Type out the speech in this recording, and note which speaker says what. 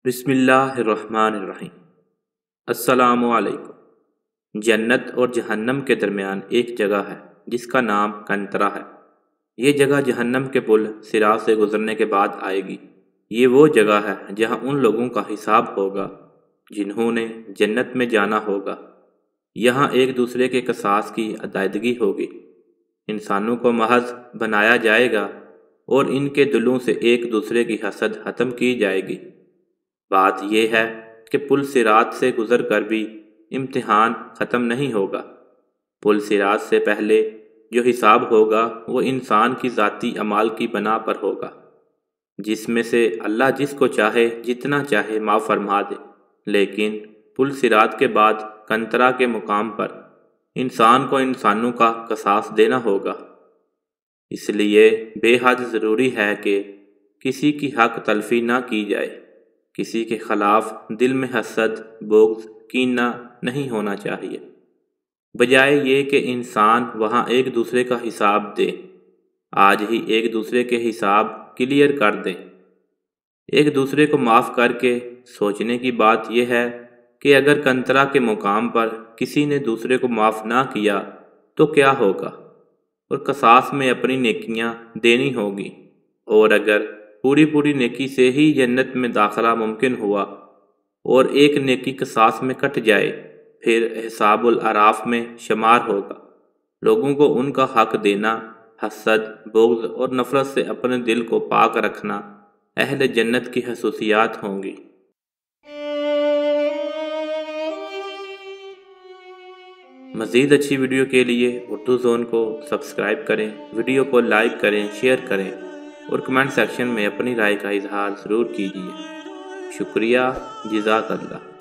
Speaker 1: بسم اللہ الرحمن الرحیم۔ السلام علیکم۔ جنت اور جہنم کے درمیان ایک جگہ ہے جس کا نام کنترا ہے۔ یہ جگہ جہنم کے پل صراط سے گزرنے کے بعد آئے گی۔ یہ وہ جگہ ہے جہاں ان لوگوں کا حساب ہوگا جنہوں نے جنت میں جانا ہوگا۔ یہاں ایک دوسرے کے قصاص کی ادائیگی ہوگی۔ انسانوں کو محض بنایا جائے گا اور ان کے دلوں سے ایک دوسرے کی حسد ختم کی جائے گی۔ بات یہ ہے کہ پل صراط سے گزر کر بھی امتحان ختم نہیں ہوگا۔ پل صراط سے پہلے جو حساب ہوگا وہ انسان کی ذاتی اعمال کی بنا پر ہوگا، جس میں سے اللہ جس کو چاہے جتنا چاہے معاف فرما دے۔ لیکن پل صراط کے بعد کنترا کے مقام پر انسان کو انسانوں کا قصاص دینا ہوگا۔ اس لیے بے حد ضروری ہے کہ کسی کی حق تلفی نہ کی جائے۔ کسی کے خلاف دل میں حسد، بغض، کینہ نہیں ہونا چاہیے، بجائے یہ کہ انسان وہاں ایک دوسرے کا حساب دے۔ آج ہی ایک دوسرے کے حساب کلیئر کر دیں۔ ایک دوسرے کو معاف کر کے سوچنے کی بات یہ ہے کہ اگر کنترا کے مقام پر کسی نے دوسرے کو معاف نہ کیا تو کیا ہوگا، اور قصاص میں اپنی نیکیاں دینی ہوگی۔ اور اگر پوری نیکی سے ہی جنت میں داخلہ ممکن ہوا اور ایک نیکی قصاص میں کٹ جائے، پھر حساب الاعراف میں شمار ہوگا۔ لوگوں کو ان کا حق دینا، حسد، بغض اور نفرت سے اپنے دل کو پاک رکھنا اہل جنت کی خصوصیات ہوں گی۔ مزید اچھی ویڈیو کے لیے اردو زون کو سبسکرائب کریں، ویڈیو کو لائک کریں، شیئر کریں اور کمنٹ سیکشن میں اپنی رائے کا اظہار ضرور کیجیے۔ شکریہ، جزاک اللہ۔